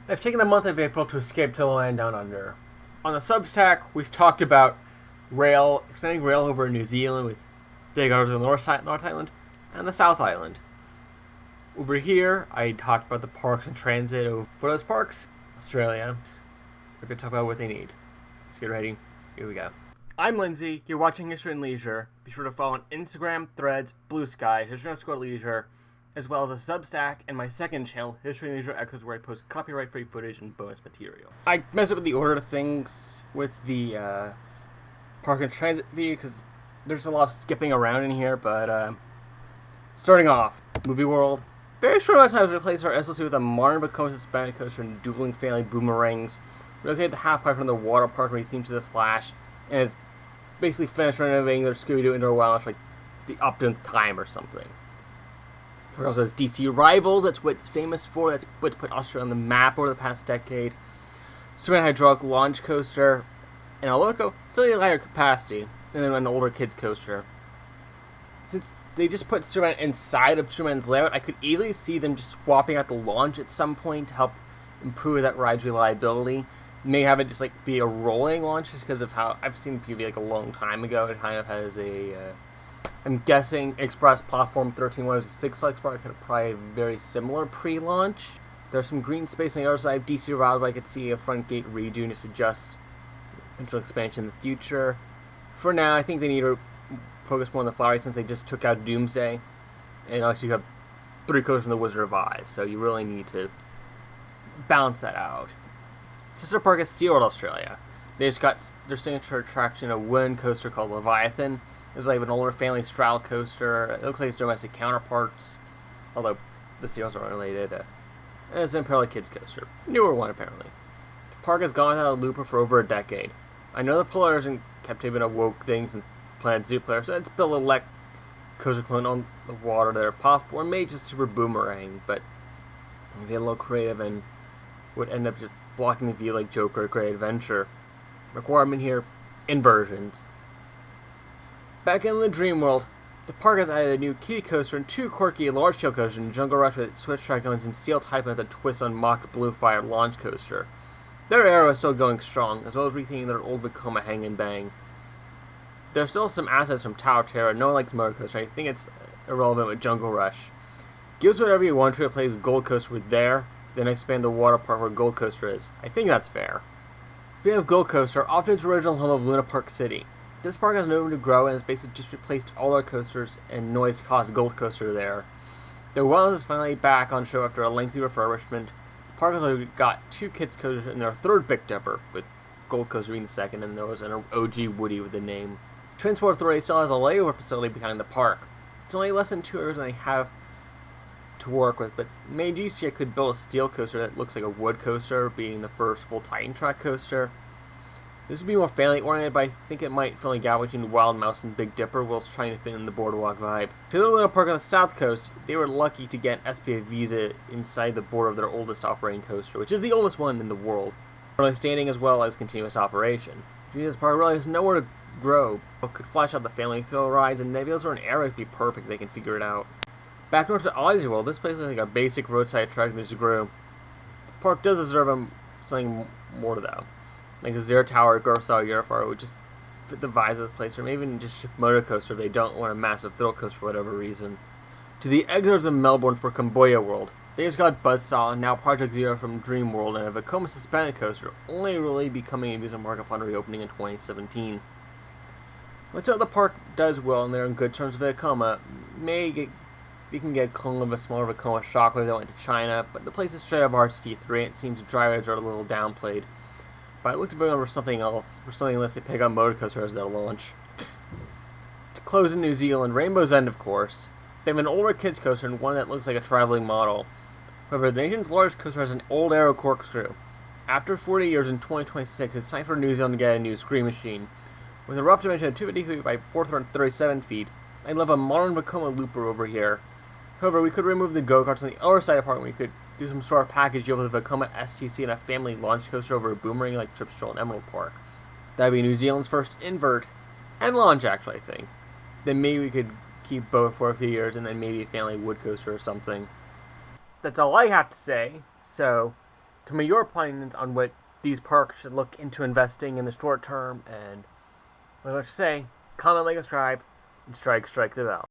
I've taken the month of April to escape to the land down under. On the Substack, we've talked about expanding rail over New Zealand with big hours on the North Island and the South Island. Over here, I talked about the parks and transit for those parks. Australia, we're going to talk about what they need. Let's get ready. Here we go. I'm Lindsay. You're watching History and Leisure. Be sure to follow on Instagram, Threads, Bluesky, History_Leisure, as well as a Substack and my second channel, History and Leisure Echoes, where I post copyright-free footage and bonus material. I messed up with the order of things with the park and transit video because there's a lot of skipping around in here, but starting off, Movie World. Very short amount of time to replace our SLC with a modern but Hispanic coaster and dueling family boomerangs. Relocate the half pipe from the water park rethemed to the Flash, and it's basically finished renovating their Scooby-Doo indoor wildlife for like the uptonth time or something. It also has DC Rivals, that's what it's famous for, that's what put Australia on the map over the past decade. Superman hydraulic launch coaster, and a loco, slightly lighter capacity, and then an older kids coaster. Since they just put Superman inside of Superman's layout, I could easily see them just swapping out the launch at some point to help improve that ride's reliability. May have it just like be a rolling launch just because of how I've seen the PV like a long time ago. It kind of has a I'm guessing Express Platform 13 was a Six Flags park had probably a very similar pre-launch. There's some green space on the other side of DC Route where I could see a front gate redo to suggest potential expansion in the future. For now, I think they need to focus more on the flowery since they just took out Doomsday. And actually you have 3 coasters from the Wizard of Oz, so you really need to balance that out. Sister Park is SeaWorld Australia. They just got their signature attraction, a wooden coaster called Leviathan. It's like an older family straddle coaster. It looks like its domestic counterparts, although the seals are unrelated. And it's an Imperial Kids coaster. Newer one, apparently. The park has gone without a looper for over a decade. I know the pillars and captivity of woke things and Planet Zoo players, so it's built a elect coaster clone on the water that are possible, or maybe just super boomerang, but get a little creative and would end up just blocking the view like Joker, Great Adventure. Requirement here, inversions. Back in the dream world, the park has added a new kiddie coaster and 2 quirky large-scale coasters in Jungle Rush with its switch track guns and steel type with a twist on Mock's Blue Fire launch coaster. Their era is still going strong, as well as rethinking their old Vekoma Hang and Bang. There's still some assets from Tower Terror. No one likes motor coaster. I think it's irrelevant with Jungle Rush. Give us whatever you want to replace Gold Coaster with there, then expand the water park where Gold Coaster is. I think that's fair. Speaking of Gold Coaster, often its original home of Luna Park City. This park has no room to grow and has basically just replaced all our coasters and noise caused Gold Coaster there. The wellness is finally back on show after a lengthy refurbishment. The park has already got 2 kids coasters and their 3rd Big Dipper, with Gold Coaster being the 2nd, and there was an OG Woody with the name. Transport Authority still has a layover facility behind the park. It's only less than 2 hours than they have to work with, but maybe GCI could build a steel coaster that looks like a wood coaster, being the first full Titan track coaster. This would be more family oriented, but I think it might fill a gap between Wild Mouse and Big Dipper whilst trying to fit in the boardwalk vibe. To the Luna Park on the south coast, they were lucky to get an SPA visa inside the border of their oldest operating coaster, which is the oldest one in the world, currently standing as well as continuous operation. This park really has nowhere to grow, but could flash out the family thrill rides, and Nebulous or an Aero would be perfect if they can figure it out. Back north to Odyssey World, this place is like a basic roadside attraction that just grew. The park does deserve something more though. Like a Zero Tower, Grove-style Eurofar would just fit the vibes of the place, or maybe even just ship motor coaster if they don't want a massive thrill coaster for whatever reason. To the exits of Melbourne for Cambodia World. They just got Buzzsaw, now Project Zero from Dream World, and a Vekoma suspended coaster, only really becoming an amusement park upon reopening in 2017. Let's hope the park does well and they're in good terms with Vekoma. You can get a clone of a smaller Vekoma Shockwave that went to China, but the place is straight up RCT3 and it seems drivers are a little downplayed. But I looked to bring over something else, for something unless they pick up Motor Coaster as their launch. To close in New Zealand, Rainbow's End of course. They have an older kids coaster and one that looks like a traveling model. However, the nation's largest coaster has an old Aero corkscrew. After 40 years in 2026, it's time for New Zealand to get a new Scream Machine. With a rough dimension of 250 feet by 437 feet, I love a modern Vekoma looper over here. However, we could remove the go-karts on the other side of the park and we could do some sort of package deal with a Vekoma STC and a family launch coaster over a boomerang like Trip Stroll and Emerald Park. That'd be New Zealand's first invert and launch, actually, I think. Then maybe we could keep both for a few years and then maybe a family wood coaster or something. That's all I have to say, so tell me your opinions on what these parks should look into investing in the short term, and what I say, comment, like, subscribe, and strike the bell.